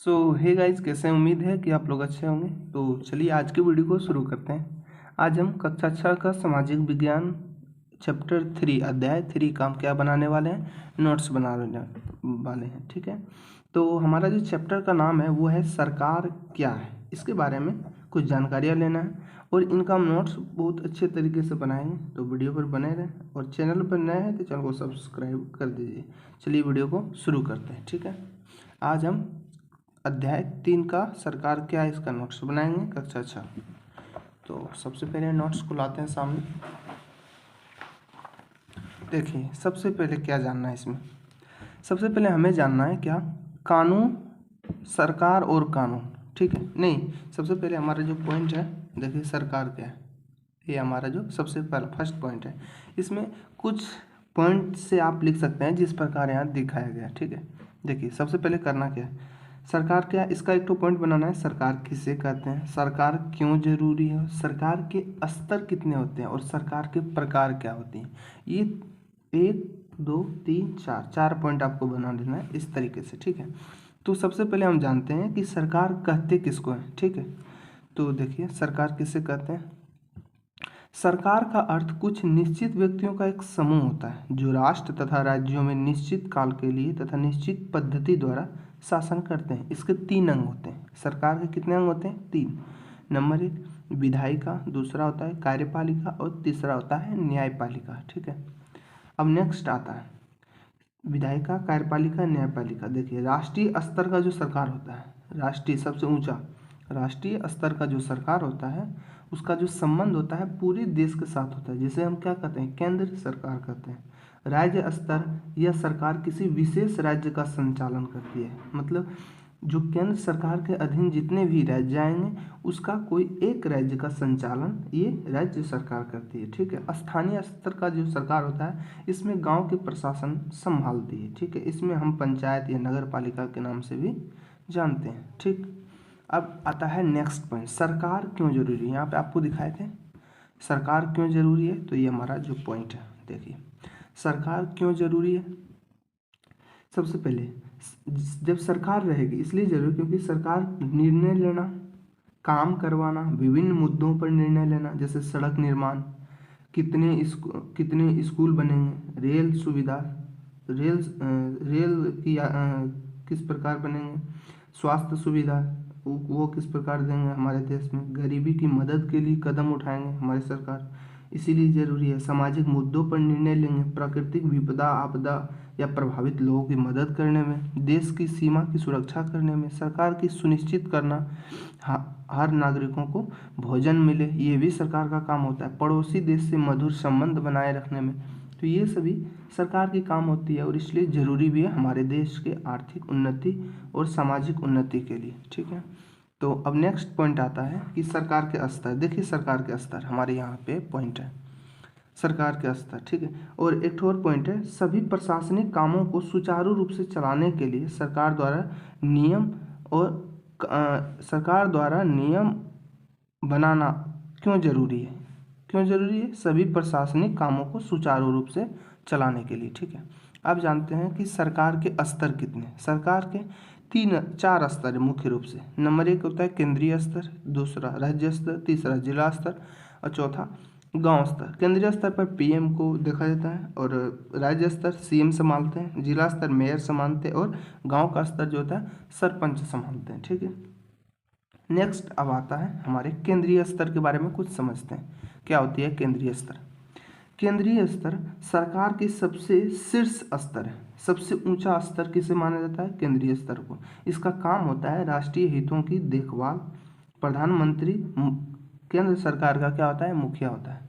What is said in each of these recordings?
सो hey guys, कैसे हैं? उम्मीद है कि आप लोग अच्छे होंगे। तो चलिए आज की वीडियो को शुरू करते हैं। आज हम कक्षा 6 का सामाजिक विज्ञान चैप्टर 3 अध्याय 3 का हम क्या बनाने वाले हैं, नोट्स बनाने वाले हैं। ठीक है, तो हमारा जो चैप्टर का नाम है वो है सरकार क्या है। इसके बारे में कुछ जानकारियाँ लेना है और इनका हम नोट्स बहुत अच्छे तरीके से बनाएंगे। तो वीडियो पर बने रहें और चैनल पर नए हैं तो चैनल को सब्सक्राइब कर दीजिए। चलिए वीडियो को शुरू करते हैं। ठीक है, आज हम अध्याय 3 का सरकार क्या है इसका नोट्स बनाएंगे कक्षा 6। तो सबसे पहले नोट्स को लाते हैं सामने। देखिए, सबसे पहले क्या जानना है इसमें। सबसे पहले हमें जानना है क्या, कानून, सरकार और कानून। ठीक है, नहीं, सबसे पहले हमारा जो पॉइंट है, देखिए सरकार क्या है, ये हमारा जो सबसे पहला फर्स्ट पॉइंट है। इसमें कुछ पॉइंट से आप लिख सकते हैं जिस प्रकार यहाँ दिखाया गया। ठीक है, देखिए सबसे पहले करना क्या है, सरकार क्या है इसका एक तो पॉइंट बनाना है। सरकार किसे कहते हैं, सरकार क्यों जरूरी है, सरकार के स्तर कितने होते हैं और सरकार के प्रकार क्या होते हैं। ये 1 2 3 4 पॉइंट आपको बना देना है इस तरीके से। ठीक है, तो सबसे पहले हम जानते हैं कि सरकार कहते किसको है। ठीक है, तो देखिए सरकार किसे कहते हैं। सरकार का अर्थ कुछ निश्चित व्यक्तियों का एक समूह होता है जो राष्ट्र तथा राज्यों में निश्चित काल के लिए तथा निश्चित पद्धति द्वारा शासन करते हैं। इसके 3 अंग होते हैं। सरकार के कितने अंग होते हैं? 3। नंबर 1 विधायिका, दूसरा होता है कार्यपालिका और तीसरा होता है न्यायपालिका। ठीक है, अब नेक्स्ट आता है विधायिका, कार्यपालिका, न्यायपालिका। देखिए राष्ट्रीय स्तर का जो सरकार होता है, राष्ट्रीय सबसे ऊंचा राष्ट्रीय स्तर का जो सरकार होता है उसका जो संबंध होता है पूरे देश के साथ होता है, जिसे हम क्या कहते हैं, केंद्र सरकार कहते हैं। राज्य स्तर, यह सरकार किसी विशेष राज्य का संचालन करती है। मतलब जो केंद्र सरकार के अधीन जितने भी राज्य आएंगे उसका कोई एक राज्य का संचालन ये राज्य सरकार करती है। ठीक है, स्थानीय स्तर का जो सरकार होता है इसमें गांव के प्रशासन संभालती है। ठीक है, इसमें हम पंचायत या नगर पालिका के नाम से भी जानते हैं। ठीक, अब आता है नेक्स्ट पॉइंट, सरकार क्यों जरूरी है। यहाँ पे आपको दिखाए थे सरकार क्यों जरूरी है, तो ये हमारा जो पॉइंट है। देखिए सरकार क्यों जरूरी है। सबसे पहले जब सरकार रहेगी इसलिए जरूरी क्योंकि सरकार निर्णय लेना, काम करवाना, विभिन्न मुद्दों पर निर्णय लेना, जैसे सड़क निर्माण, कितने स्कूल बनेंगे, रेल सुविधा, रेल की किस प्रकार बनेंगे, स्वास्थ्य सुविधा वो किस प्रकार देंगे हमारे देश में, गरीबी की मदद के लिए कदम उठाएंगे हमारी सरकार, इसीलिए जरूरी है। सामाजिक मुद्दों पर निर्णय लेंगे, प्राकृतिक विपदा आपदा या प्रभावित लोगों की मदद करने में, देश की सीमा की सुरक्षा करने में, सरकार की सुनिश्चित करना हर नागरिकों को भोजन मिले, ये भी सरकार का काम होता है। पड़ोसी देश से मधुर संबंध बनाए रखने में, तो ये सभी सरकार की काम होती है और इसलिए ज़रूरी भी है हमारे देश के आर्थिक उन्नति और सामाजिक उन्नति के लिए। ठीक है, तो अब नेक्स्ट पॉइंट आता है कि सरकार के स्तर। देखिए सरकार के स्तर हमारे यहाँ पे पॉइंट है, सरकार के स्तर। ठीक है, और एक और पॉइंट है, सभी प्रशासनिक कामों को सुचारू रूप से चलाने के लिए सरकार द्वारा नियम बनाना क्यों जरूरी है। क्यों जरूरी है? सभी प्रशासनिक कामों को सुचारू रूप से चलाने के लिए। ठीक है, अब जानते हैं कि सरकार के स्तर कितने। सरकार के 4 स्तर है मुख्य रूप से। नंबर 1 होता है केंद्रीय स्तर, दूसरा राज्य स्तर, तीसरा जिला स्तर और चौथा गांव स्तर। केंद्रीय स्तर पर पीएम को देखा जाता है और राज्य स्तर सीएम संभालते हैं, जिला स्तर मेयर संभालते हैं और गांव का स्तर जो होता है सरपंच संभालते हैं। ठीक है, नेक्स्ट अब आता है हमारे केंद्रीय स्तर के बारे में कुछ समझते हैं। क्या होती है केंद्रीय स्तर? केंद्रीय स्तर सरकार की सबसे शीर्ष स्तर है। सबसे ऊंचा स्तर किसे माना जाता है? केंद्रीय स्तर को। इसका काम होता है राष्ट्रीय हितों की देखभाल। प्रधानमंत्री केंद्र सरकार का क्या होता है? मुखिया होता है।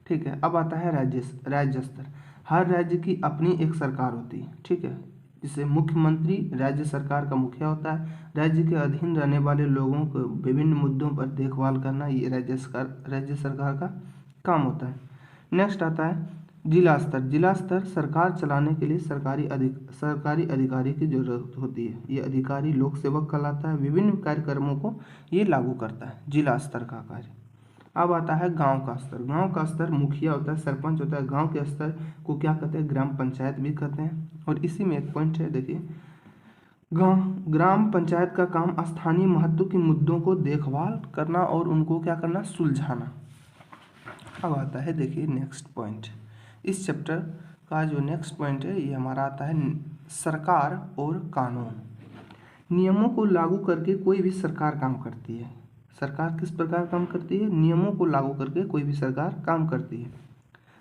ठीक है, अब आता है राज्य स्तर। हर राज्य की अपनी एक सरकार होती है। ठीक है, जिसे मुख्यमंत्री राज्य सरकार का मुखिया होता है। राज्य के अधीन रहने वाले लोगों को विभिन्न मुद्दों पर देखभाल करना ये राज्य सरकार का काम होता है। नेक्स्ट आता है जिला स्तर। जिला स्तर सरकार चलाने के लिए सरकारी अधिकारी की जरूरत होती है। ये अधिकारी लोक सेवक कहलाता है। विभिन्न कार्यक्रमों को ये लागू करता है, जिला स्तर का कार्य। अब आता है गांव का स्तर। गांव का स्तर मुखिया होता है, सरपंच होता है। गांव के स्तर को क्या कहते हैं? ग्राम पंचायत भी कहते हैं। और इसी में एक पॉइंट है, देखिए ग्राम पंचायत का काम स्थानीय महत्व के मुद्दों को देखभाल करना और उनको क्या करना, सुलझाना। अब आता है देखिए नेक्स्ट पॉइंट, इस चैप्टर का जो नेक्स्ट पॉइंट है ये हमारा आता है सरकार और कानून। नियमों को लागू करके कोई भी सरकार काम करती है। सरकार किस प्रकार काम करती है, नियमों को लागू करके कोई भी सरकार काम करती है।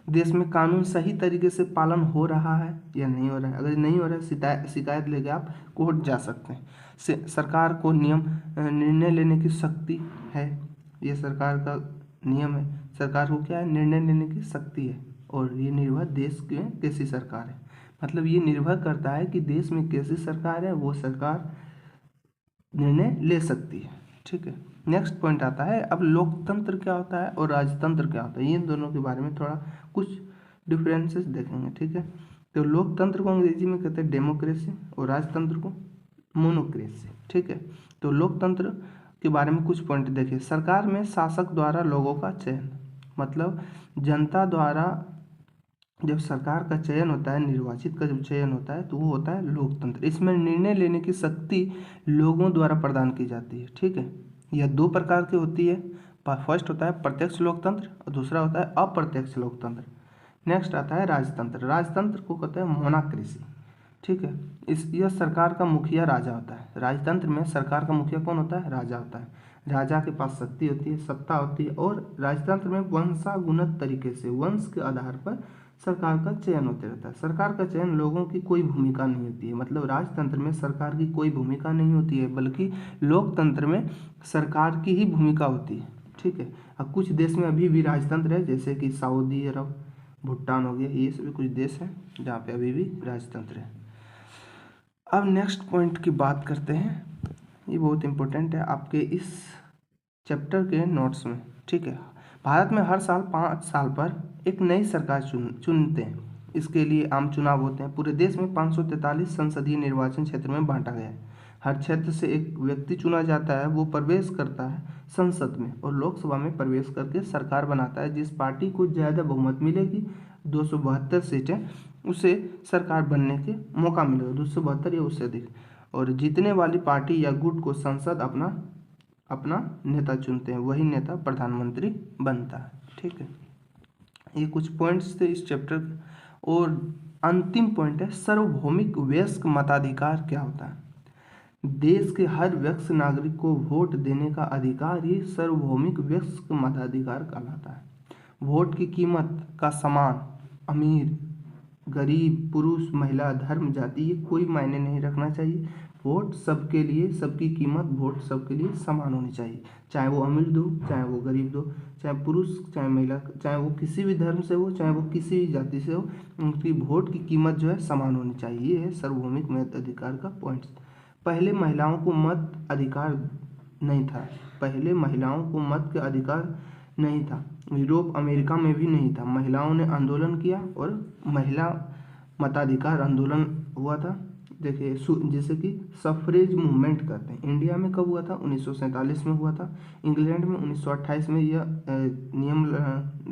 देश में कानून सही तरीके से पालन हो रहा है या नहीं हो रहा है, अगर नहीं हो रहा है शिकायत लेके आप कोर्ट जा सकते हैं। सरकार को निर्णय लेने की शक्ति है, ये सरकार का नियम है। सरकार को क्या है, निर्णय लेने की शक्ति है, और ये निर्भर देश में कैसी सरकार है, मतलब ये निर्भर करता है कि देश में कैसी सरकार है, वो सरकार निर्णय ले सकती है। ठीक है, नेक्स्ट पॉइंट आता है अब लोकतंत्र क्या होता है और राजतंत्र क्या होता है, इन दोनों के बारे में थोड़ा कुछ डिफरेंसेस देखेंगे। ठीक है, तो लोकतंत्र को अंग्रेजी में कहते हैं डेमोक्रेसी और राजतंत्र को मोनोक्रेसी। ठीक है, तो लोकतंत्र के बारे में कुछ पॉइंट देखिए। सरकार में शासक द्वारा लोगों का चयन, मतलब जनता द्वारा जब सरकार का चयन होता है, निर्वाचित का जब चयन होता है तो वो होता है लोकतंत्र। इसमें निर्णय लेने की शक्ति लोगों द्वारा प्रदान की जाती है। ठीक है, यह दो प्रकार की होती है, फर्स्ट होता है प्रत्यक्ष लोकतंत्र और दूसरा होता है अप्रत्यक्ष लोकतंत्र। नेक्स्ट आता है राजतंत्र। राजतंत्र को कहते हैं मोनाक्रेसी। ठीक है, यह सरकार का मुखिया राजा होता है। राजतंत्र में सरकार का मुखिया कौन होता है, राजा होता है। राजा के पास शक्ति होती है, सत्ता होती है, और राजतंत्र में वंशानुगत तरीके से वंश के आधार पर सरकार का चयन होते रहता है। सरकार का चयन लोगों की कोई भूमिका नहीं होती है, मतलब राजतंत्र में सरकार की कोई भूमिका नहीं होती है, बल्कि लोकतंत्र में सरकार की ही भूमिका होती है। ठीक है, अब कुछ देश में अभी भी राजतंत्र है, जैसे कि सऊदी अरब, भूटान हो गया, ये सभी कुछ देश हैं जहाँ पे अभी भी राजतंत्र है। अब नेक्स्ट पॉइंट की बात करते हैं, ये बहुत इंपॉर्टेंट है आपके इस चैप्टर के नोट्स में। ठीक है, भारत में हर साल 5 साल पर एक नई सरकार चुनते हैं। इसके लिए आम चुनाव होते हैं। पूरे देश में 543 संसदीय निर्वाचन क्षेत्र में बांटा गया है। हर क्षेत्र से एक व्यक्ति चुना जाता है, वो प्रवेश करता है संसद में और लोकसभा में प्रवेश करके सरकार बनाता है। जिस पार्टी को ज़्यादा बहुमत मिलेगी, 272 सीटें, उसे सरकार बनने के मौका मिलेगा, 272 या उससे अधिक, और जीतने वाली पार्टी या गुट को संसद अपना नेता चुनते हैं, वही नेता प्रधानमंत्री बनता है। ठीक है, ये कुछ पॉइंट्स थे इस चैप्टर के। और अंतिम पॉइंट है सार्वभौमिक वयस्क मताधिकार क्या होता है। देश के हर वयस्क नागरिक को वोट देने का अधिकार ही सार्वभौमिक वयस्क मताधिकार कहलाता है। वोट की कीमत का समान अमीर गरीब, पुरुष महिला, धर्म, जाति, ये कोई मायने नहीं रखना चाहिए। वोट सबके लिए, सबकी कीमत वोट सबके लिए समान होनी चाहिए, चाहे वो अमीर दो, चाहे वो गरीब दो, चाहे पुरुष, चाहे महिला, चाहे वो किसी भी धर्म से हो, चाहे वो किसी भी जाति से हो, उनकी वोट की कीमत जो है समान होनी चाहिए। ये है सार्वभौमिक मत अधिकार का पॉइंट। पहले महिलाओं को मत अधिकार नहीं था, पहले महिलाओं को मत के अधिकार नहीं था। यूरोप अमेरिका में भी नहीं था। महिलाओं ने आंदोलन किया और महिला मताधिकार आंदोलन हुआ था। देखिए, जैसे कि सफरेज मूवमेंट कहते हैं। इंडिया में कब हुआ था, 1947 में हुआ था। इंग्लैंड में 1928 में यह नियम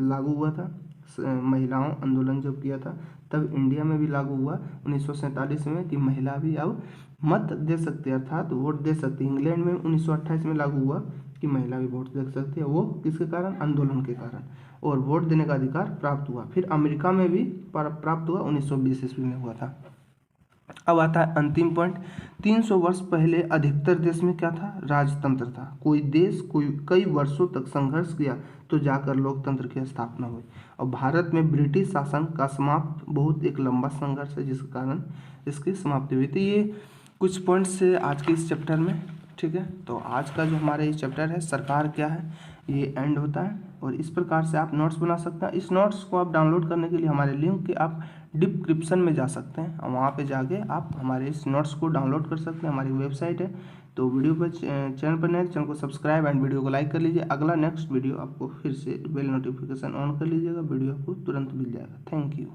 लागू हुआ था। महिलाओं आंदोलन जब किया था तब इंडिया में भी लागू हुआ 1947 में कि महिला भी अब मत दे सकती है, अर्थात वोट दे सकती है। इंग्लैंड में 1928 में लागू हुआ कि महिला भी वोट दे सकती है, वो किसके कारण, आंदोलन के कारण, और वोट देने का अधिकार प्राप्त हुआ। फिर अमेरिका में भी प्राप्त हुआ, 1920 ईस्वी में हुआ था। अब आता है अंतिम पॉइंट, 300 वर्ष पहले अधिकतर देश में क्या था, राजतंत्र था। कोई देश कई वर्षों तक संघर्ष किया तो जाकर लोकतंत्र की स्थापना हुई। और भारत में ब्रिटिश शासन का समाप्त बहुत एक लंबा संघर्ष है, जिसके कारण इसकी समाप्ति हुई थी। ये कुछ पॉइंट्स है आज के इस चैप्टर में। ठीक है, तो आज का जो हमारा ये चैप्टर है सरकार क्या है, ये एंड होता है। और इस प्रकार से आप नोट्स बना सकते हैं। इस नोट्स को आप डाउनलोड करने के लिए हमारे लिंक के आप डिस्क्रिप्शन में जा सकते हैं और वहाँ पे जाके आप हमारे इस नोट्स को डाउनलोड कर सकते हैं। हमारी वेबसाइट है। तो वीडियो पर चैनल पर नए चैनल को सब्सक्राइब एंड वीडियो को लाइक कर लीजिए। अगला नेक्स्ट वीडियो आपको फिर से बेल नोटिफिकेशन ऑन कर लीजिएगा, वीडियो आपको तुरंत मिल जाएगा। Thank you.